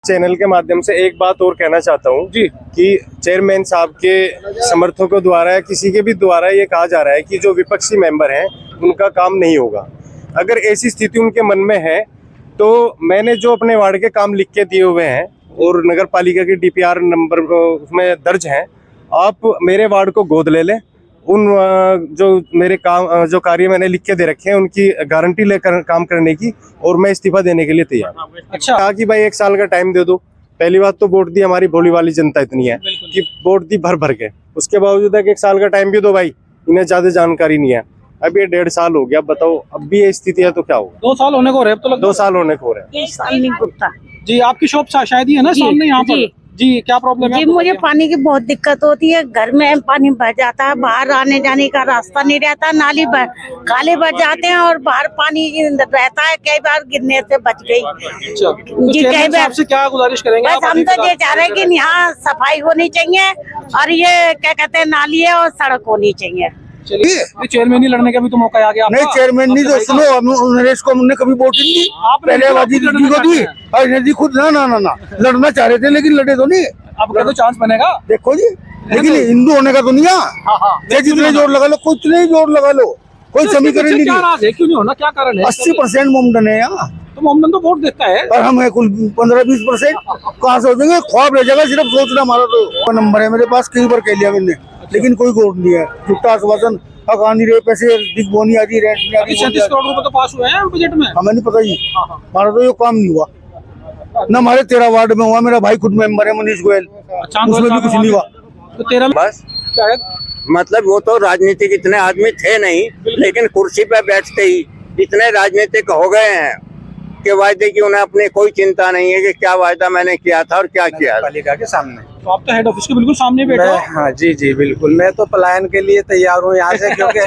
Channel के माध्यम से एक बात और कहना चाहता हूँ जी कि चेयरमैन साहब के समर्थकों द्वारा या किसी के भी द्वारा ये कहा जा रहा है कि जो विपक्षी मेंबर हैं उनका काम नहीं होगा। अगर ऐसी स्थिति उनके मन में है तो मैंने जो अपने वार्ड के काम लिख के दिए हुए हैं और नगर पालिका की DPR नंबर उसमें दर्ज हैं, आप मेरे वार्ड को गोद ले लें। उन जो मेरे काम जो कार्य मैंने लिख के दे रखे हैं उनकी गारंटी लेकर काम करने की, और मैं इस्तीफा देने के लिए तैयार। अच्छा, कहा कि भाई 1 साल का टाइम दे दो। पहली बात तो वोट दी हमारी भोली वाली जनता इतनी है कि वोट दी भर भर के, उसके बावजूद है कि 1 साल का टाइम भी दो भाई, इन्हें ज्यादा जानकारी नहीं है। अब ये 1.5 साल हो गया, बताओ अब भी ये स्थिति है तो क्या होगा। 2 साल होने को हो रहे, अब तो 2 साल होने को हो रहे हैं। 1 साल नहीं गुजरता जी। आपकी शॉप शायद ही है ना सामने यहाँ पर जी, क्या प्रॉब्लम है? जी, मुझे पानी की बहुत दिक्कत होती है। घर में पानी भर जाता है, बाहर आने जाने का रास्ता नहीं रहता, नाली खाली भर जाते हैं और बाहर पानी रहता है। कई बार गिरने से बच गई जी। कई बार से क्या गुजारिश करेंगे? बस हम तो ये चाह रहे हैं कि यहाँ सफाई होनी चाहिए और ये क्या कहते हैं नाली है और सड़क होनी चाहिए। चलिए, चेयरमैन ही लड़ने का भी तो मौका आ गया। नहीं, चेयरमैन नहीं तो सुनो, नरेश को हमने कभी वोट नहीं दी, पहले आबादी दीदी को दी और नदी खुद ना ना ना ना लड़ना चाह रहे थे लेकिन लड़े तो नहीं। अब तो चांस बनेगा, देखो जी, लेकिन हिंदू होने का तो नहीं है। जितने जोर लगा लो, कुछ नहीं जोर लगा लो, कोई समीकरण नहीं। क्यों नहीं होना, क्या कारण है? 80% मोमडन है यहाँ, तो मोमडन तो वोट देता है और हम है कुल 15-20%। कहाँ से हो जाएंगे? ख्वाब रह जाएगा, सिर्फ सोचना। हमारा तो नंबर है मेरे पास, कई बार कह लिया मैंने, लेकिन कोई वोट नहीं है। झूठा आश्वासन, नहीं रहे पैसे, दिग्बोनी आदि, रेंट नहीं आदि। 37 करोड़ रुपए तो पास हुए हैं बजट में। हमें नहीं पता जी, हमारा तो ये काम नहीं हुआ ना। हमारे 13 वार्ड में हुआ, मेरा भाई खुद मेंबर है मनीष गोयल, उसमें भी कुछ नहीं हुआ। तो 13 बस शायद मतलब वो तो राजनीतिक इतने आदमी थे नहीं, लेकिन कुर्सी पे बैठते ही इतने राजनीतिक हो गए हैं कि वायदे की उन्हें अपनी कोई चिंता नहीं है कि क्या वायदा मैंने किया था और क्या किया। पालिका के सामने तो आप तो हेड ऑफिस के बिल्कुल सामने बैठे हो। हाँ जी जी बिल्कुल, मैं तो पलायन के लिए तैयार हूँ यहाँ से, क्योंकि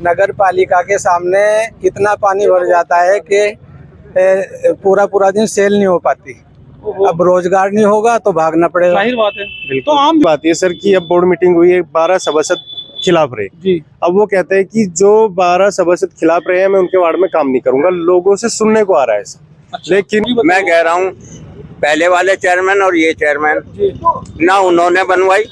नगर पालिका के सामने इतना पानी भर जाता है कि पूरा दिन सेल नहीं हो पाती। अब रोजगार नहीं होगा तो भागना पड़ेगा। जाहिर बात है। बिल्कुल तो आम बात है सर कि अब बोर्ड मीटिंग हुई है, 12 सभासद खिलाफ रहे जी। अब वो कहते हैं कि जो 12 सभासद खिलाफ रहे हैं मैं उनके वार्ड में काम नहीं करूंगा। लोगों से सुनने को आ रहा है सर। अच्छा, लेकिन मैं कह रहा हूँ पहले वाले चेयरमैन और ये चेयरमैन ना उन्होंने बनवाई,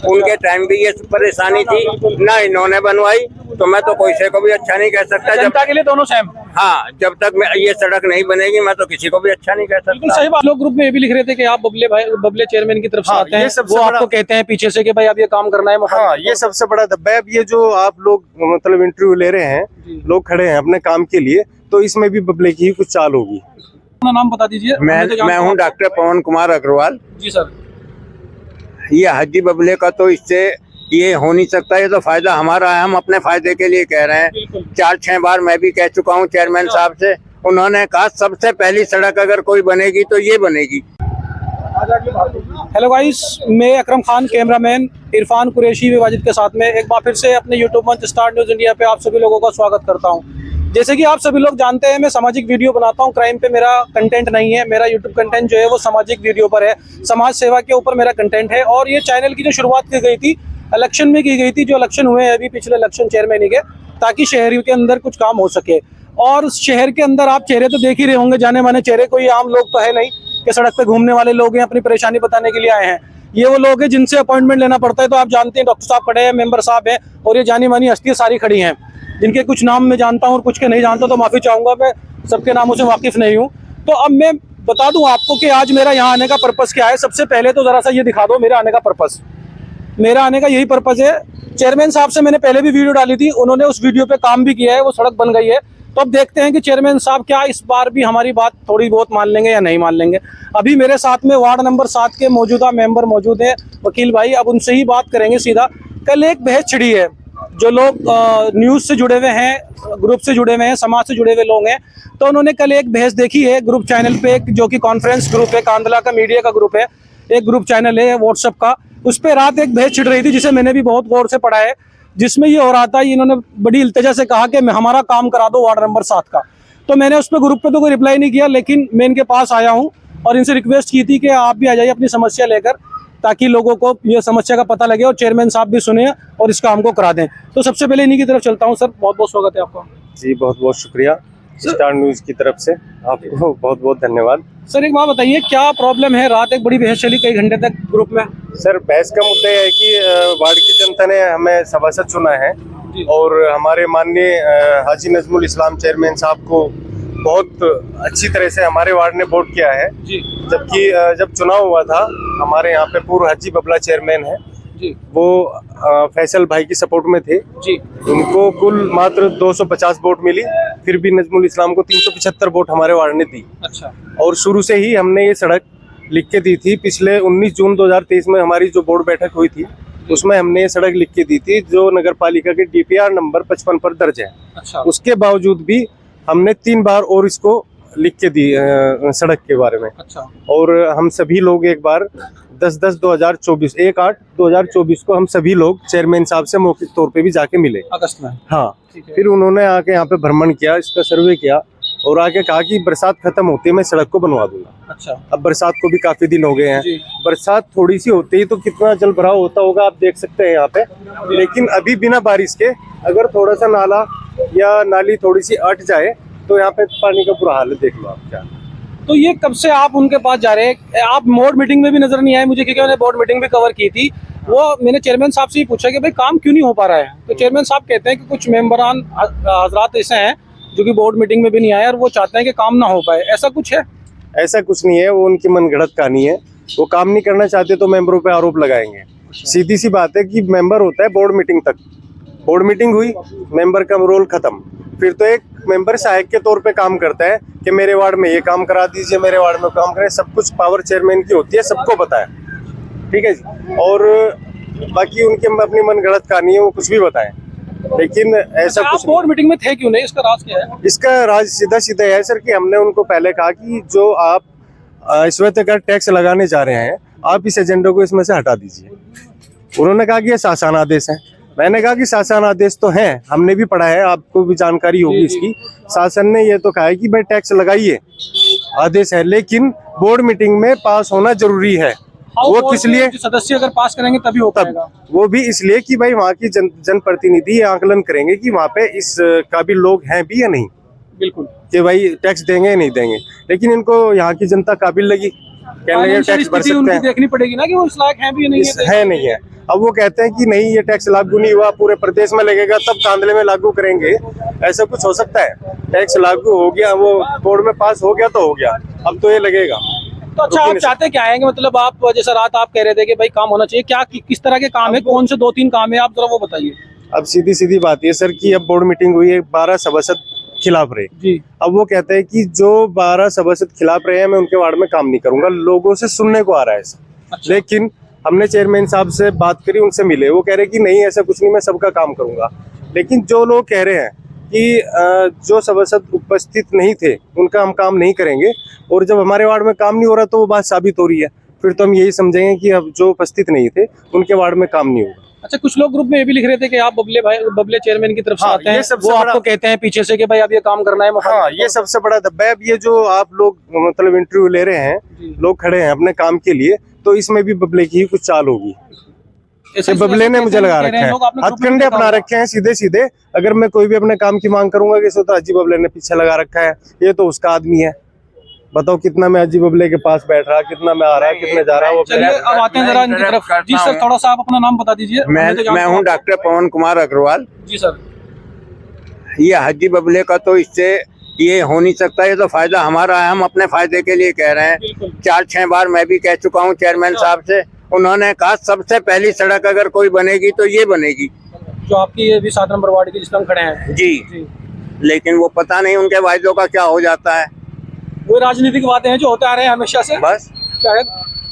उनके टाइम भी ये परेशानी थी, ना इन्होंने बनवाई, तो मैं तो कोई से को भी अच्छा नहीं कह सकता। जनता के लिए दोनों सेम। हाँ, जब तक ये सड़क नहीं बनेगी मैं तो किसी को भी अच्छा नहीं कह सकता। सही बात। लोग ग्रुप में ये भी लिख रहे थे कि आप बबले चेयरमैन की तरफ से आते हैं, ये सबसे वो आपको कहते हैं पीछे से कि भाई अब ये काम करना है। हाँ, ये सबसे बड़ा धब्बा है। अब ये जो आप लोग मतलब इंटरव्यू ले रहे हैं, लोग खड़े हैं अपने काम के लिए, तो इसमें भी बबले की ही कुछ चाल होगी। अपना नाम बता दीजिए। मैं हूँ डॉक्टर पवन कुमार अग्रवाल जी सर। ये हाजी बबले का तो इससे ये हो नहीं सकता, ये तो फायदा हमारा है, हम अपने फायदे के लिए कह रहे हैं। 4-6 बार मैं भी कह चुका हूँ चेयरमैन साहब से, उन्होंने कहा सबसे पहली सड़क अगर कोई बनेगी तो ये बनेगी। हेलो गाइस, मैं अकरम खान, कैमरामैन इरफान कुरैशी विवाजित के साथ में एक बार फिर से अपने यूट्यूब मंच स्टार न्यूज इंडिया पे आप सभी लोगों का स्वागत करता हूं। जैसे कि आप सभी लोग जानते हैं, मैं सामाजिक वीडियो बनाता हूं। क्राइम पे मेरा कंटेंट नहीं है। मेरा यूट्यूब कंटेंट जो है वो सामाजिक वीडियो पर है, समाज सेवा के ऊपर मेरा कंटेंट है। और ये चैनल की जो शुरुआत की गई थी इलेक्शन में की गई थी, जो इलेक्शन हुए हैं अभी पिछले इलेक्शन चेयरमैन के, ताकि शहर के अंदर कुछ काम हो सके। और शहर के अंदर आप चेहरे तो देख ही रहे होंगे, जाने माने चेहरे, कोई आम लोग तो है नहीं कि सड़क पे घूमने वाले लोग हैं, अपनी परेशानी बताने के लिए आए हैं। ये वो लोग हैं जिनसे अपॉइंटमेंट लेना पड़ता है। तो आप जानते हैं डॉक्टर साहब खड़े हैं, मेंबर साहब हैं, और ये जानी मानी हस्तियां सारी खड़ी हैं, जिनके कुछ नाम मैं जानता हूँ और कुछ के नहीं जानता, तो माफी चाहूंगा, मैं सबके नामों से वाकिफ नहीं हूँ। तो अब मैं बता दूं आपको कि आज मेरा यहाँ आने का पर्पस क्या है। सबसे पहले तो जरा सा ये दिखा दो मेरा आने का पर्पस। मेरा आने का यही पर्पस है। चेयरमैन साहब से मैंने पहले भी वीडियो डाली थी, उन्होंने उस वीडियो पे काम भी किया है, वो सड़क बन गई है। तो अब देखते हैं कि चेयरमैन साहब क्या इस बार भी हमारी बात थोड़ी बहुत मान लेंगे या नहीं मान लेंगे। अभी मेरे साथ में वार्ड नंबर 7 के मौजूदा मेंबर मौजूद हैं, वकील भाई, अब उनसे ही बात करेंगे सीधा। कल एक बहस छिड़ी है, जो लोग न्यूज़ से जुड़े हुए हैं, ग्रुप से जुड़े हुए हैं, समाज से जुड़े हुए लोग हैं, तो उन्होंने कल एक बहस देखी है ग्रुप चैनल पे, जो कि कॉन्फ्रेंस ग्रुप है, कांदला का मीडिया का ग्रुप है, एक ग्रुप चैनल है व्हाट्सएप का। उस पर रात एक बहस छिड़ रही थी, जिसे मैंने भी बहुत गौर से पढ़ा है, जिसमें ये हो रहा था, इन्होंने बड़ी इल्तिजा से कहा कि हमारा काम करा दो वार्ड नंबर 7 का। तो मैंने उस पर ग्रुप पे तो कोई रिप्लाई नहीं किया, लेकिन मैं इनके पास आया हूँ और इनसे रिक्वेस्ट की थी कि आप भी आ जाइए अपनी समस्या लेकर, ताकि लोगों को ये समस्या का पता लगे और चेयरमैन साहब भी सुने और इस काम को करा दें। तो सबसे पहले इन्हीं की तरफ चलता हूँ। सर, बहुत बहुत स्वागत है आपका। जी, बहुत बहुत शुक्रिया। स्टार न्यूज की तरफ से आपको बहुत बहुत धन्यवाद। सर एक बात बताइए, क्या प्रॉब्लम है? रात एक बड़ी बहस चली कई घंटे तक ग्रुप में। सर बहस का मुद्दा यह है कि वार्ड की जनता ने हमें सभासद चुना है और हमारे माननीय हाजी नजमुल इस्लाम चेयरमैन साहब को बहुत अच्छी तरह से हमारे वार्ड ने वोट किया है। जबकि जब चुनाव हुआ था हमारे यहाँ पे पूर्व हाजी बबला चेयरमैन है जी, वो फैसल भाई की सपोर्ट में थे जी, उनको कुल मात्र 250 वोट मिली, फिर भी नजमुल इस्लाम को 375 वोट हमारे वार्ड ने दी। अच्छा, और शुरू से ही हमने ये सड़क लिख के दी थी। पिछले 19 जून 2023 में हमारी जो बोर्ड बैठक हुई थी उसमें हमने ये सड़क लिख के दी थी, जो नगर पालिका के DPR नंबर 55 पर दर्ज है। अच्छा, उसके बावजूद भी हमने 3 बार और इसको लिख के दी सड़क के बारे में। अच्छा, और हम सभी लोग एक बार 10/10/2024 1/8/2024 को हम सभी लोग चेयरमैन साहब से मौखिक तौर पे भी जाके मिले। अगस्त में। हाँ, ठीक है। फिर उन्होंने आके यहाँ पे भ्रमण किया, इसका सर्वे किया और आके कहा कि बरसात खत्म होते मैं सड़क को बनवा दूंगा। अच्छा, अब बरसात को भी काफी दिन हो गए हैं, जी। बरसात थोड़ी सी होते ही तो कितना जल भराव होता होगा आप देख सकते हैं यहाँ पे। लेकिन अभी बिना बारिश के अगर थोड़ा सा नाला या नाली थोड़ी सी अट जाए तो यहाँ पे पानी का बुरा हाल है, देख लो आप क्या। तो ये कब से आप उनके पास जा रहे हैं? आप बोर्ड मीटिंग में भी नजर नहीं आए मुझे, क्योंकि मैंने बोर्ड मीटिंग भी कवर की थी। वो मैंने चेयरमैन साहब से ही पूछा कि भाई काम क्यों नहीं हो पा रहा है, तो चेयरमैन साहब कहते हैं कि कुछ मेंबरान हजरात ऐसे हैं जो कि बोर्ड मीटिंग में भी नहीं आए और वो चाहते हैं कि काम ना हो पाए। ऐसा कुछ है? ऐसा कुछ नहीं है, वो उनकी मनगढ़ंत कहानी है। वो काम नहीं करना चाहते तो मेंबरों पे आरोप लगाएंगे। सीधी सी बात है कि मेंबर होता है बोर्ड मीटिंग तक, बोर्ड मीटिंग हुई मेंबर का रोल खत्म, फिर तो एक मेंबर सहायक के तौर पे काम करता है कि मेरे वार्ड में ये काम करा दीजिए, मेरे वार्ड में काम करें। सब कुछ पावर चेयरमैन की होती है, सबको पता है, ठीक है जी। और बाकी उनकी अपनी मनगढ़ंत कहानी है, वो कुछ भी बताएं, लेकिन ऐसा आप कुछ बोर्ड मीटिंग में थे क्यों नहीं? इसका राज क्या है? इसका राज सीधा सीधा है सर कि हमने उनको पहले कहा कि जो आप श्वेत टैक्स लगाने जा रहे हैं आप इस एजेंडे को इसमें से हटा दीजिए। उन्होंने कहा कि ये शासन आदेश है। मैंने कहा कि शासन आदेश तो है, हमने भी पढ़ा है, आपको भी जानकारी होगी इसकी। शासन ने ये तो कहा है कि भाई टैक्स लगाइए, आदेश है, लेकिन बोर्ड मीटिंग में पास होना जरूरी है। वो किस लिए? सदस्य अगर पास करेंगे तभी हो पाएगा। वो भी इसलिए कि भाई वहाँ की जनप्रतिनिधि ये आकलन करेंगे कि वहाँ पे इस काबिल लोग हैं भी या नहीं, बिल्कुल, कि भाई टैक्स देंगे या नहीं देंगे। लेकिन इनको यहाँ की जनता काबिल लगी, कहने लगे टैक्स भर सकते उनकी हैं, देखनी पड़ेगी ना कि वो इस लायक हैं भी या नहीं है नहीं है। अब वो कहते हैं कि नहीं ये टैक्स लागू नहीं हुआ, पूरे प्रदेश में लगेगा तब कांदले में लागू करेंगे। ऐसा कुछ हो सकता है? टैक्स लागू हो गया, वो बोर्ड में पास हो गया तो हो गया, अब तो ये लगेगा। तो अच्छा, आप चाहते क्या है? मतलब आप जैसा रात आप कह रहे थे कि भाई काम होना चाहिए, क्या किस तरह के काम है, कौन से 2-3 काम है, आप जरा वो बताइए। अब सीधी सीधी बात है सर कि अब बोर्ड मीटिंग हुई है, 12 सभासद खिलाफ रहे जी। अब वो कहते हैं कि जो 12 सभासद खिलाफ रहे हैं मैं उनके वार्ड में काम नहीं करूंगा। लोगों से सुनने को आ रहा है ऐसा। अच्छा। लेकिन हमने चेयरमैन साहब से बात करी, उनसे मिले, वो कह रहे कि नहीं ऐसा कुछ नहीं, मैं सबका काम करूंगा। लेकिन जो लोग कह रहे हैं कि जो सभासद उपस्थित नहीं थे उनका हम काम नहीं करेंगे, और जब हमारे वार्ड में काम नहीं हो रहा तो वो बात साबित हो रही है, फिर तो हम यही समझेंगे कि अब जो उपस्थित नहीं थे उनके वार्ड में काम नहीं होगा। अच्छा, कुछ लोग ग्रुप में ये भी लिख रहे थे कि आप बबले चेयरमैन की तरफ से हाँ, आते हैं, ये सबसे वो बड़ा- आपको कहते हैं पीछे से कि भाई अब ये काम करना है। हाँ, ये सबसे बड़ा धब्बा है। अब ये जो आप लोग मतलब इंटरव्यू ले रहे हैं, लोग खड़े हैं अपने काम के लिए, तो इसमें भी बबले की ही कुछ चाल होगी। ऐसे बबले ने मुझे लगा रखा है, हथकंडे अपना रखे हैं सीधे सीधे। अगर मैं कोई भी अपने काम की मांग करूंगा कि तो अजी बबले ने पीछे लगा रखा है, ये तो उसका आदमी है, बताओ कितना मैं अजी बबले के पास बैठ रहा, कितना मैं आ रहा, कितने जा रहा। वो चलिए अब आते हैं जरा इनकी तरफ। जी सर, थोड़ा सा आप अपना नाम बता दीजिए। मैं हूं डॉक्टर पवन कुमार अग्रवाल। जी सर। ये हाजी बबले का तो इससे ये हो नहीं सकता, ये तो फायदा हमारा है, हम अपने फायदे के लिए कह रहे हैं। 4-6 बार मैं भी कह चुका हूँ चेयरमैन साहब से, उन्होंने कहा सबसे पहली सड़क अगर कोई बनेगी तो ये बनेगी, जो आपकी ये भी 7 नंबर वार्ड की जिसमें हम खड़े हैं। जी। लेकिन वो पता नहीं उनके वायदों का क्या हो जाता है। वो राजनीतिक बातें हैं जो होते आ रहे हैं हमेशा से, बस शायद।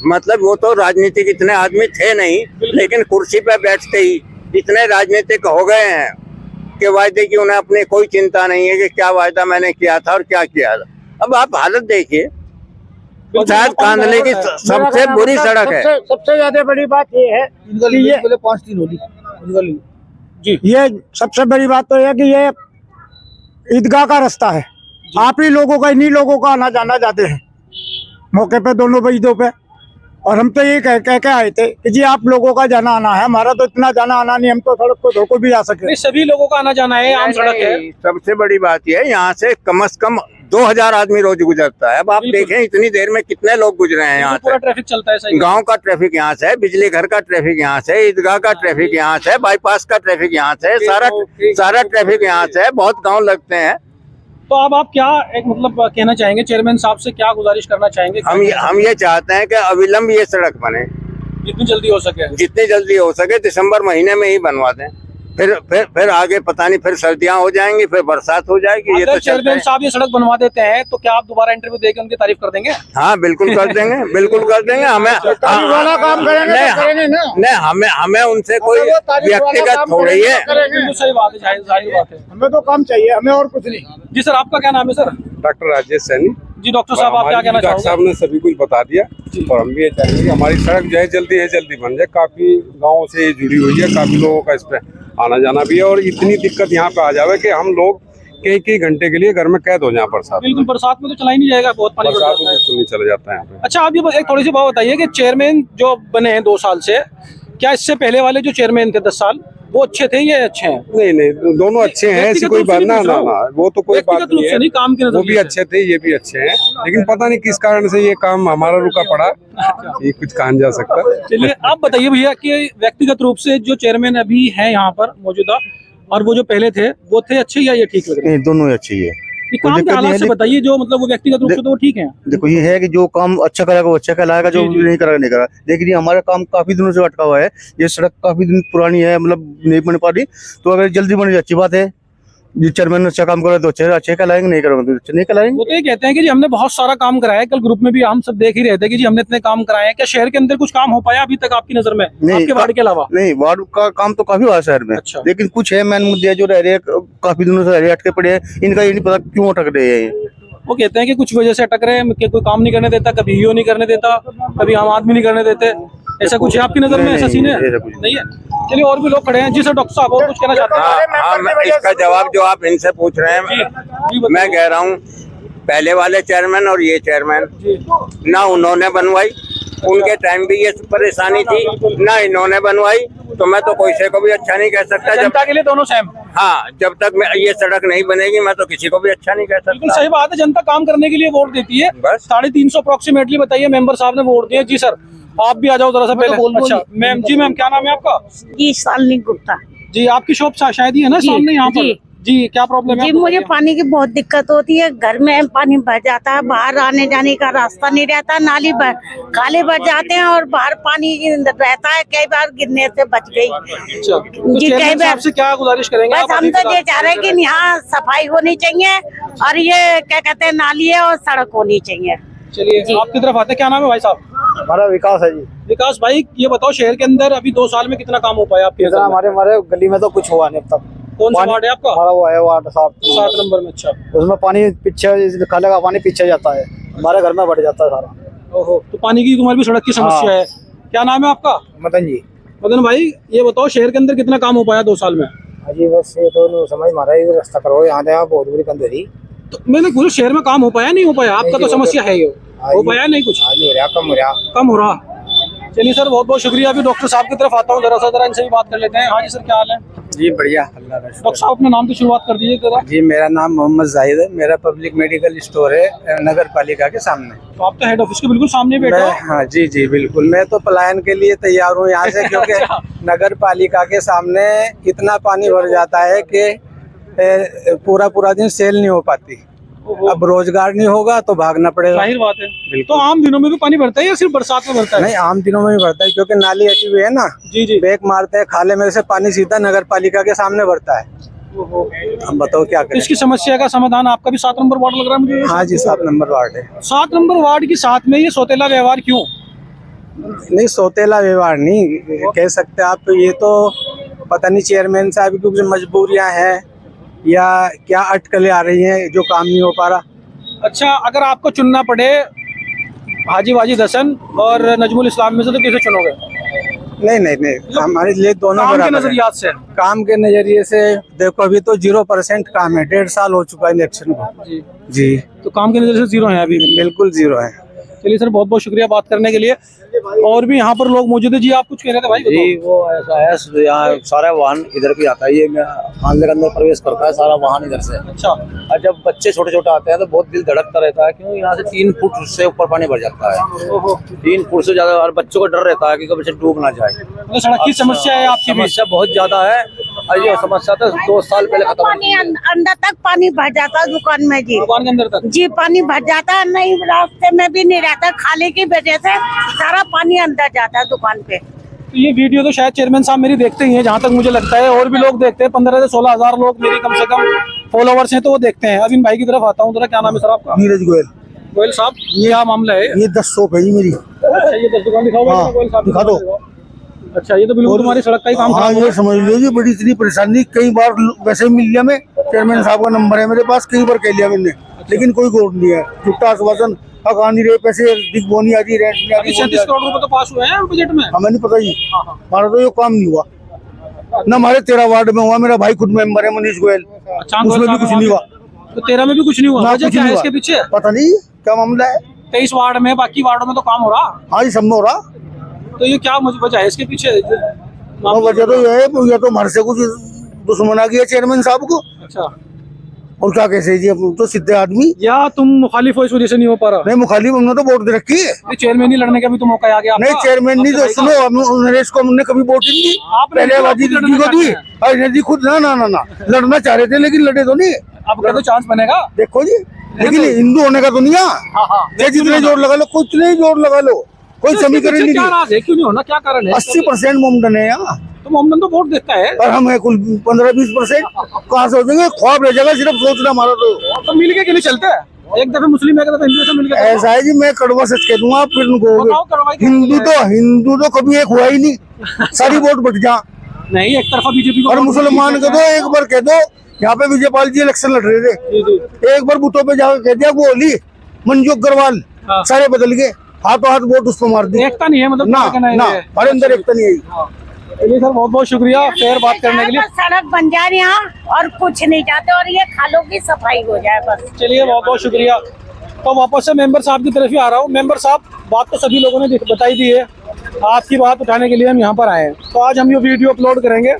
मतलब वो तो राजनीतिक इतने आदमी थे नहीं, लेकिन कुर्सी पे बैठते ही इतने राजनीतिक हो गए हैं कि वायदे की उन्हें अपनी कोई चिंता नहीं है कि क्या वायदा मैंने किया था और क्या किया था। अब आप हालत देखिए, शायद कांदले की सबसे बुरी सड़क है। सबसे ज्यादा बड़ी बात ये है कि ये 5-3 होली जी, ये सबसे बड़ी बात तो है कि ये ईदगाह का रास्ता है। आप ही लोगों का, इन्हीं लोगों का आना जाना जाते हैं मौके पे, दोनों ईदों पे। और हम तो ये कह के आए थे कि जी आप लोगों का जाना आना है, हमारा तो इतना जाना आना नहीं, हम तो सड़क को धो को भी जा सके। नहीं, सभी लोगों का आना जाना है, आम सड़क है। नहीं, सबसे बड़ी बात यह है यहाँ से कम से कम 2000 आदमी रोज गुजरता है। अब आप बिल्कुल। देखें इतनी देर में कितने लोग गुजरे हैं यहाँ पूरा से। ट्रैफिक चलता है, सही। गांव का ट्रैफिक यहाँ से है, बिजली घर का ट्रैफिक यहाँ से, ईदगाह का ट्रैफिक यहाँ से, बाईपास का ट्रैफिक यहाँ से, सारा ट्रैफिक यहाँ से है। बहुत गांव लगते हैं। तो अब आप क्या एक मतलब कहना चाहेंगे, चेयरमैन साहब से क्या गुजारिश करना चाहेंगे? हम ये चाहते हैं कि अविलंब ये सड़क बने, जितनी जल्दी हो सके। जितनी जल्दी हो सके। दिसंबर महीने में ही बनवा दें। फिर आगे पता नहीं, फिर सर्दियां हो जाएंगी, फिर बरसात हो जाएगी। ये तो अगर चलता चेयरमैन है। साहब ये सड़क बनवा देते हैं तो क्या आप दोबारा इंटरव्यू देके उनकी तारीफ कर देंगे? हाँ बिल्कुल कर देंगे, बिल्कुल कर देंगे। हमें वाला काम करेंगे तो करेंगे ना। नहीं, हमें उनसे कोई व्यक्तिगत थोड़ी है। बिल्कुल सही बात है, जाहिर बात है। हमें तो काम चाहिए, हमें और कुछ नहीं। जी सर, आपका क्या नाम है सर? डॉक्टर राजेश सैनी। जी डॉक्टर साहब, आप क्या कहना डॉक्टर साहब चाहोगे? ने सभी कुछ बता दिया और हम भी ये चाहेंगे कि हमारी सड़क जो है जल्दी बन जाए। काफी गाँव से ये जुड़ी हुई है, काफी लोगों का इस पे आना जाना भी है और इतनी दिक्कत यहाँ पे आ जावे कि हम लोग कई घंटे के लिए घर में कैद हो जाए बरसात। बिल्कुल, बरसात में तो चला ही नहीं जाएगा, बहुत पानी भर बरसात में जाता है। बिल्कुल नहीं चला जाता है यहाँ पे। अच्छा, आप ये एक थोड़ी सी बात बताइए कि चेयरमैन जो बने हैं 2 साल से, क्या इससे पहले वाले जो चेयरमैन थे 10 साल, वो अच्छे थे या अच्छे हैं? नहीं, दोनों अच्छे हैं, ऐसी कोई बात ना, वो तो कोई बात व्यक्तिगत रूप नहीं से है। नहीं, काम के वो भी नजरिए से। अच्छे थे, ये भी अच्छे हैं, लेकिन पता नहीं किस कारण से ये काम हमारा रुका पड़ा, ये कुछ कहा नहीं जा सकता। चलिए, आप बताइए भैया कि व्यक्तिगत रूप से जो चेयरमैन अभी हैं यहाँ पर मौजूदा और वो जो पहले थे, वो थे अच्छे या ये ठीक लग रहे हैं? दोनों ही अच्छी है। ये काम के हालात से बताइए, जो मतलब वो व्यक्तिगत रूप से तो वो ठीक है। देखो ये है कि जो काम अच्छा करेगा वो अच्छा कहलाएगा, जो जी। नहीं करेगा नहीं करेगा। लेकिन ये हमारा काम काफी दिनों से अटका हुआ है, ये सड़क काफी दिन पुरानी है, मतलब नहीं बन पा रही। तो अगर जल्दी बन जाए अच्छी बात है। जो चेयरमैन अच्छा काम करे तो अच्छे कहलाएंगे, नहीं करेंगे तो अच्छे नहीं कहलाएंगे। वो तो ये कहते हैं कि जी हमने बहुत सारा काम कराया है। कल ग्रुप में भी हम सब देख ही रहे थे कि जी हमने इतने काम कराए हैं। क्या शहर के अंदर कुछ काम हो पाया अभी तक आपकी नजर में, आपके वार्ड के अलावा? नहीं, वार्ड का काम तो काफी हुआ है शहर में। अच्छा। लेकिन कुछ है मेन मुद्दे जो रह रहे हैं, काफी दिनों से रह रहे अटके पड़े हैं। इनका ये नहीं पता क्यों अटक रहे हैं ये। वो कहते हैं कि कुछ वजह से अटक रहे हैं, कि कोई काम नहीं करने देता, कभी ईओ नहीं करने देता, कभी आम आदमी नहीं करने देते। ऐसा कुछ है आपकी नजर में? ऐसा सीन है? ऐसा कुछ नहीं है। चलिए, और भी लोग खड़े हैं। जी सर, डॉक्टर साहब और कुछ कहना चाहते हैं? हाँ, मैं इसका जवाब जो आप इनसे पूछ रहे हैं, मैं कह रहा हूँ पहले वाले चेयरमैन और ये चेयरमैन ना उन्होंने बनवाई, उनके टाइम भी ये परेशानी थी, ना इन्होंने बनवाई। तो मैं तो कोई से को भी अच्छा नहीं कह सकता। जनता के लिए दोनों सेम। हाँ, जब तक ये सड़क नहीं बनेगी मैं तो किसी को भी अच्छा नहीं कह बिल्कुल सकता। सही बात है, जनता काम करने के लिए वोट देती है। बस। 350 अप्रोक्सीमेटली बताइए मेंबर साहब ने वोट दिए। जी सर, आप भी आ जाओ जरा सा पहले। अच्छा मैम, जी मैम, क्या नाम है आपका? जी शालिनी गुप्ता। जी, आपकी शॉप शायद ही है ना जी, सामने यहाँ पर? जी। जी, क्या प्रॉब्लम है जी आपको? मुझे पानी की बहुत दिक्कत होती है, घर में पानी भर जाता है, बाहर आने जाने का रास्ता नहीं रहता, नाली काले भर जाते हैं और बाहर पानी रहता है। कई बार गिरने से बच गई। अच्छा, तो जी, चेयरमैन कई साहब बार से क्या गुजारिश करेंगे बस आप? हम अभी तो ये फिलहाल- चाह रहे हैं कि यहाँ सफाई होनी चाहिए और ये क्या कहते हैं नाली है और सड़क होनी चाहिए। चलिए, आपकी तरफ आते हैं। क्या नाम है भाई साहब? हमारा विकास है जी। विकास भाई, ये बताओ शहर के अंदर अभी 2 साल में कितना काम हो पाया आपके नजर में? हमारे गली में तो कुछ हुआ नहीं अब तक। कौन सा वार्ड है आपका? हमारा वो है वार्ड 7 नंबर में। अच्छा, उसमें पानी पीछे खाले का पानी पीछे जाता है, हमारे घर में बढ़ जाता है सारा। ओहो, तो पानी की तुम्हारी भी सड़क की समस्या है। क्या नाम है आपका? मदन जी। मदन भाई, ये बताओ शहर के अंदर कितना काम हो पाया 2 साल में? जी बस ये तो समझ मारा ही रास्ता करो, यहाँ बहुत बुरी कंधेरी। तो मैंने पूरे शहर में काम हो पाया नहीं हो पाया? आपका तो समस्या है ये, हो पाया नहीं कुछ? आज हो रहा कम हो रहा। कम हो रहा। चलिए सर, बहुत बहुत शुक्रिया। अभी डॉक्टर साहब की तरफ आता हूँ, जरा इनसे भी बात कर लेते हैं। हाँ जी सर, क्या हाल है? जी बढ़िया, अल्लाह का शुक्र। डॉक्टर साहब अपने नाम की शुरुआत कर दीजिए जरा। जी मेरा नाम मोहम्मद जाहिद है, मेरा पब्लिक मेडिकल स्टोर है नगर पालिका के सामने। तो आप तो हेड ऑफिस के बिल्कुल सामने बैठे हो। हाँ जी बिल्कुल, मैं तो पलायन के लिए तैयार हूँ यहाँ से, क्योंकि नगर पालिका के सामने इतना पानी भर जाता है कि पूरा दिन सेल नहीं हो पाती। अब रोजगार नहीं होगा तो भागना पड़ेगा। जाहिर बात है। तो आम दिनों में भी पानी भरता है या सिर्फ बरसात में भरता है? नहीं, आम दिनों में भी भरता है, क्योंकि नाली हटी हुई है ना। जी। ब्रेक मारते हैं, खाले में से पानी सीधा नगर पालिका के सामने भरता है। हम बताओ क्या तो करें। इसकी समस्या का समाधान आपका भी 7 नंबर वार्ड लग रहा है मुझे। हाँ जी, 7 नंबर वार्ड है। 7 नंबर वार्ड के साथ में ये सौतेला व्यवहार क्यों? नहीं, सौतेला व्यवहार नहीं कह सकते आप, ये तो पता नहीं चेयरमैन साहब की कुछ मजबूरियां हैं या क्या अटकलें आ रही हैं जो काम नहीं हो पा रहा। अच्छा, अगर आपको चुनना पड़े हाजी वाजिद हसन और नजमुल इस्लाम में से, तो किसे चुनोगे? नहीं, हमारे लिए दोनों काम के बराबर हैं। नजरियात से। काम के नजरिए से देखो, अभी तो 0% काम है, 1.5 साल हो चुका है इलेक्शन को। जी तो काम के नजरिए से 0 है अभी। बिल्कुल 0 है। चलिए सर, बहुत बहुत शुक्रिया बात करने के लिए। और भी यहाँ पर लोग मौजूद है। जी आप कुछ कह रहे थे भाई? जी वो ऐसा है, यहाँ सारा वाहन इधर भी आता है, ये अंदर अंदर प्रवेश करता है सारा वाहन इधर से। अच्छा। और जब बच्चे छोटे छोटे आते हैं तो बहुत दिल धड़कता रहता है, क्यों यहाँ से 3 फुट से ऊपर पानी भर जाता है। 3 फुट से ज्यादा, और बच्चों को डर रहता है कि कभी बच्चे डूब ना जाए। तो सड़क की समस्या है आपकी भी? समस्या बहुत ज्यादा है, और ये समस्या तो 2 साल पहले खत्म हो पानी अंदर तक पानी भर जाता है दुकान में जी। दुकान के अंदर तक जी पानी भर जाता है, नहीं रास्ते में भी नहीं रहता, खाले की वजह से सारा पानी अंदर जाता है दुकान पे। तो ये वीडियो तो शायद चेयरमैन साहब मेरी देखते ही हैं, जहाँ तक मुझे लगता है, और भी लोग देखते हैं। 15 से 16 हजार लोग मेरी कम से कम फॉलोवर्स हैं, तो वो देखते हैं। अब इन भाई की तरफ आता हूँ जरा। क्या नाम है सर आपका? नीरज गोयल। गोयल साहब, ये क्या मामला है? ये 10 शॉप है जी मेरी। अच्छा, ये 10 दुकान दिखाओ हाँ, गोयल साहब, दिखा दो। अच्छा, ये तो बिल्कुल तुम्हारी सड़क का ही काम हाँ, खराब ये समझ लो जी, बड़ी इतनी परेशानी। कई बार वैसे ही मिल लिया, मैं चेयरमैन साहब का नंबर है मेरे पास, कई बार कह लिया मैंने, लेकिन कोई गौर नहीं है। झूठा आश्वासन, आ नहीं रहे पैसे, दिख नहीं आती, रेंट नहीं आती। 37 करोड़ रुपए तो पास हुए हैं बजट में। हमें नहीं पता जी, हमारा तो ये काम नहीं हुआ ना। हमारे 13 वार्ड में हुआ, मेरा भाई खुद मेंबर है मनीष गोयल, अच्छा, उसमें भी कुछ नहीं हुआ। तो 13 में भी कुछ नहीं हुआ? ना, वजह कुछ क्या है नहीं इसके हुआ। पीछे? पता नहीं क्या मामला है। 23 वार्ड में, बाकी वार्डों में तो काम हो रहा। हाँ जी, सब में हो रहा। तो ये क्या वजह है इसके पीछे? वजह तो ये है, ये तो हमारे से कुछ दुश्मन आ गया चेयरमैन साहब को। अच्छा, और क्या कैसे जी, अब तो सीधे आदमी। या तुम मुखालिफ हो, इस वजह से नहीं हो पा रहा? नहीं मुखालिफ, हमने तो वोट दे रखी है। चेयरमैन ही लड़ने का भी तो मौका आ गया आपका। नहीं, चेयरमैन नहीं, तो सुनो, नरेश को हमने कभी वोट नहीं दी। आपने पहले आबादी लड़ना दीदी को दी, चाहते हैं। और नदी खुद ना लड़ना चाह रहे थे, लेकिन लड़े तो नहीं। अब क्या तो चांस बनेगा? देखो जी, लेकिन हिंदू होने का तो नहीं है। चाहे जितने जोर लगा लो, कुछ नहीं जोर लगा लो, कोई समीकरण नहीं। क्या राज है, क्यों नहीं होना, क्या कारण है? 80% मुमकिन है यहाँ, तो मोहम्मद तो वोट देता है, और हम है कुल 15-20%। कहाँ से हो जाएंगे? ख्वाब रह जाएगा सिर्फ सोचना हमारा। तो मिल के क्यों चलते हैं? एक दफे मुस्लिम, एक दफे हिंदू से मिल के ऐसा है जी, मैं कड़वा सच कह दूंगा, फिर बताओ, करवाई क्या? हिंदू तो कभी एक हुआ ही नहीं। सारी वोट बट जा। नहीं, एक तरफा बीजेपी को। और मुसलमान के दो, एक बार कह दो, यहाँ पे विजयपाल जी इलेक्शन लड़ रहे थे, एक बार बूथों पे जाकर कह दिया वो होली मंजू अग्रवाल, सारे बदल गए, हाथों हाथ वोट उसको मार दी। एकता नहीं है मतलब? ना हमारे अंदर एकता नहीं है। चलिए सर, बहुत बहुत शुक्रिया फेयर बात करने के लिए। सड़क बन जाए यहाँ और कुछ नहीं चाहते, और ये खालों की सफाई हो जाए बस। चलिए, बहुत बहुत शुक्रिया। तो वापस से मेंबर साहब की तरफ ही आ रहा हूँ। मेंबर साहब, बात तो सभी लोगों ने बताई दी है, आपकी बात उठाने के लिए हम यहाँ पर आए हैं। तो आज हम ये वीडियो अपलोड करेंगे,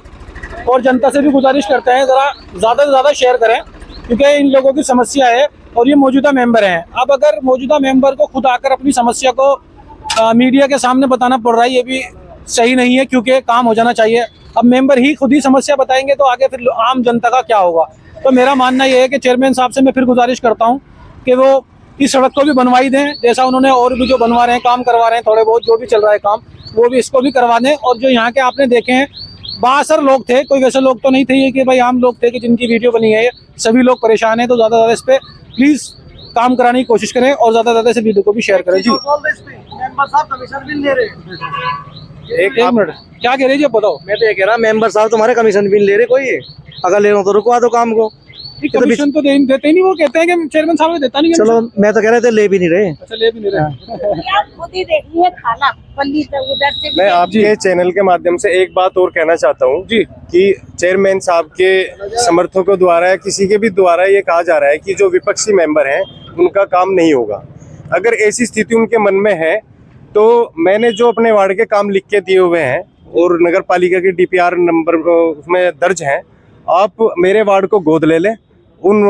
और जनता से भी गुजारिश करते हैं ज़रा ज़्यादा से ज़्यादा शेयर करें, क्योंकि इन लोगों की समस्या है, और ये मौजूदा मेंबर हैं। अब अगर मौजूदा मेंबर को खुद आकर अपनी समस्या को मीडिया के सामने बताना पड़ रहा है, ये भी सही नहीं है, क्योंकि काम हो जाना चाहिए। अब मेंबर ही खुद ही समस्या बताएंगे तो आगे फिर आम जनता का क्या होगा? तो मेरा मानना ये है कि चेयरमैन साहब से मैं फिर गुजारिश करता हूँ कि वो इस सड़क को भी बनवाई दें, जैसा उन्होंने और भी जो बनवा रहे हैं, काम करवा रहे हैं, थोड़े बहुत जो भी चल रहा है काम, वो भी इसको भी करवा दें। और जो यहाँ के आपने देखे हैं, बासर लोग थे, कोई वैसे लोग तो नहीं थे ये कि भाई आम लोग थे कि जिनकी वीडियो बनी है, सभी लोग परेशान हैं। तो ज़्यादा से ज़्यादा इस पर प्लीज़ काम कराने की कोशिश करें, और ज़्यादा से ज़्यादा इस वीडियो को भी शेयर करें। जी एक मिनट, क्या कह रहे जी, बताओ। मैं तो ये कह रहा, मेंबर साहब तुम्हारे कमीशन भी नहीं ले रहे कोई, अगर ले रहा तो रुकवा दो काम को। कमीशन तो देते ही नहीं, वो कहते हैं कि चेयरमैन साहब ने देता नहीं है। चलो, मैं तो कह रहे थे ले भी नहीं रहे। अच्छा, ले भी नहीं रहे। आप खुद ही देखिए, खाला पल्ली से उधर से मैं आपके चैनल के माध्यम से एक बात और कहना चाहता हूँ जी, कि चेयरमैन साहब के समर्थकों द्वारा या किसी के भी द्वारा ये कहा जा रहा है कि जो विपक्षी मेंबर हैं उनका काम नहीं होगा। अगर ऐसी स्थिति उनके मन में है, तो मैंने जो अपने वार्ड के काम लिख के दिए हुए हैं और नगर पालिका की DPR नंबर उसमें दर्ज हैं, आप मेरे वार्ड को गोद ले लें। उन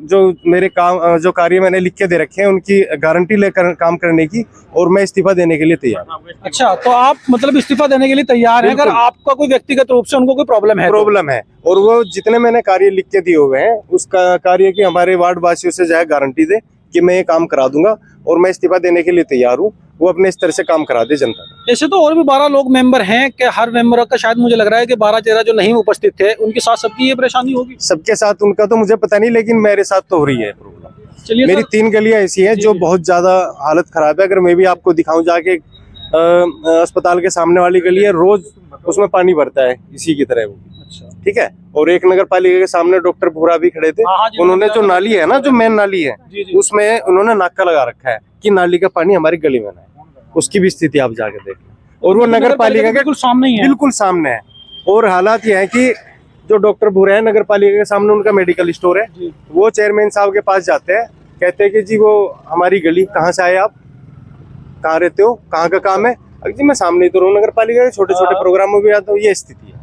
जो मेरे काम जो कार्य मैंने लिख के दे रखे हैं उनकी गारंटी लेकर काम करने की, और मैं इस्तीफा देने के लिए तैयार हूं। अच्छा, तो आप मतलब इस्तीफा देने के लिए तैयार हैं अगर आपका कोई व्यक्तिगत रूप से उनको कोई प्रॉब्लम है? प्रॉब्लम है, और वो जितने मैंने कार्य लिख के दिए हुए हैं उसका कार्य की हमारे वार्ड वासियों से जो है गारंटी दे कि मैं ये काम करा दूंगा, और मैं इस्तीफा देने के लिए तैयार हूँ। वो अपने स्तर से काम करा दे जनता का। ऐसे तो और भी 12 लोग मेंबर हैं कि हर मेंबर का शायद मुझे लग रहा है कि 12-13 जो नहीं उपस्थित थे उनके साथ सबकी ये परेशानी होगी। सबके साथ उनका तो मुझे पता नहीं, लेकिन मेरे साथ तो हो रही है प्रॉब्लम। चलिए, मेरी 3 गलियां ऐसी हैं जो बहुत ज्यादा हालत खराब है। अगर मैं भी आपको दिखाऊं जाके, अस्पताल के सामने वाली गली है, रोज उसमें पानी भरता है इसी की तरह वो। अच्छा, ठीक है। और एक नगर पालिका के सामने डॉक्टर भूरा भी खड़े थे, उन्होंने जो नाली है ना, जो मेन नाली है, उसमें उन्होंने नाका लगा रखा है कि नाली का पानी हमारी गली में ना है। उसकी भी स्थिति आप जाके देख लें, और वो नगर पालिका के बिल्कुल सामने ही है। बिल्कुल सामने है। और हालात ये है कि जो डॉक्टर भूरा है नगर पालिका के सामने, उनका मेडिकल स्टोर है, वो चेयरमैन साहब के पास जाते हैं, कहते हैं कि जी वो हमारी गली, कहाँ से आए आप, कहाँ रहते हो, कहाँ का काम है, अब जी मैं सामने तो रहूं नगर पालिका के छोटे छोटे प्रोग्रामों में आता हूँ, ये स्थिति है।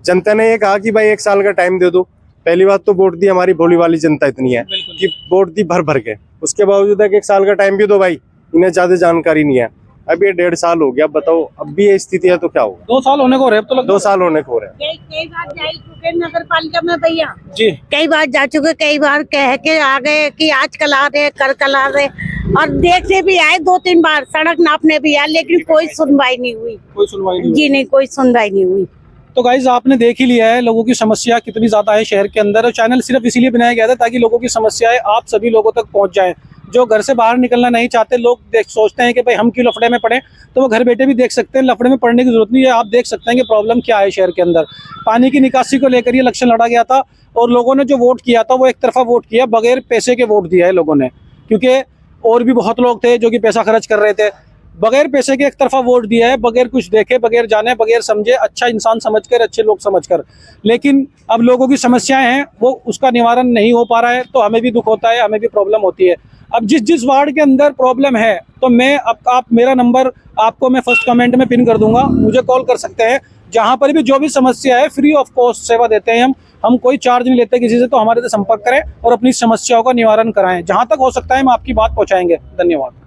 जनता ने ये कहा कि भाई 1 साल का टाइम दे दो। पहली बात तो वोट दी हमारी भोली वाली जनता इतनी है कि वोट दी भर भर के, उसके बावजूद है कि 1 साल का टाइम भी दो भाई, इन्हें ज्यादा जानकारी नहीं है। अब ये 1.5 साल हो गया, बताओ अब भी ये स्थिति है तो क्या होगा। 2 साल होने को हो रहे, अब तो लगभग 2 साल होने को हो रहे हैं। कई बार जा चुके नगर पालिका में भैया जी। कई बार जा चुके, कई बार कह के आ गए कि आज कल आ रहे कल आ रहे, और देखने भी आए 2-3 बार, सड़क नापने भी आए, लेकिन कोई सुनवाई नहीं हुई। कोई सुनवाई नहीं जी नहीं, कोई सुनवाई नहीं हुई। तो गाइज आपने देख ही लिया है लोगों की समस्या कितनी ज्यादा है शहर के अंदर, और चैनल सिर्फ इसीलिए बनाया गया था ताकि लोगों की समस्याएं आप सभी लोगों तक पहुंच जाएं। जो घर से बाहर निकलना नहीं चाहते लोग सोचते हैं कि भाई हम क्यों लफड़े में पड़े, तो वो घर बैठे भी देख सकते हैं, लफड़े में पड़ने की जरूरत नहीं है। आप देख सकते हैं कि प्रॉब्लम क्या है शहर के अंदर। पानी की निकासी को लेकर ये इलेक्शन लड़ा गया था और लोगों ने जो वोट किया था वो एक तरफा वोट किया, बगैर पैसे के वोट दिया है लोगों ने, क्योंकि और भी बहुत लोग थे जो कि पैसा खर्च कर रहे थे। बगैर पैसे के एक तरफा वोट दिया है, बगैर कुछ देखे, बगैर जाने, बगैर समझे, अच्छा इंसान समझकर, अच्छे लोग समझकर। लेकिन अब लोगों की समस्याएं हैं वो उसका निवारण नहीं हो पा रहा है, तो हमें भी दुख होता है, हमें भी प्रॉब्लम होती है। अब जिस वार्ड के अंदर प्रॉब्लम है तो मैं आप मेरा नंबर आपको मैं फर्स्ट कमेंट में पिन कर दूंगा, मुझे कॉल कर सकते हैं। जहां पर भी जो भी समस्या है फ्री ऑफ कॉस्ट सेवा देते हैं हम कोई चार्ज नहीं लेते किसी से, तो हमारे से संपर्क करें और अपनी समस्याओं का निवारण कराएं। जहां तक हो सकता है हम आपकी बात पहुंचाएंगे। धन्यवाद।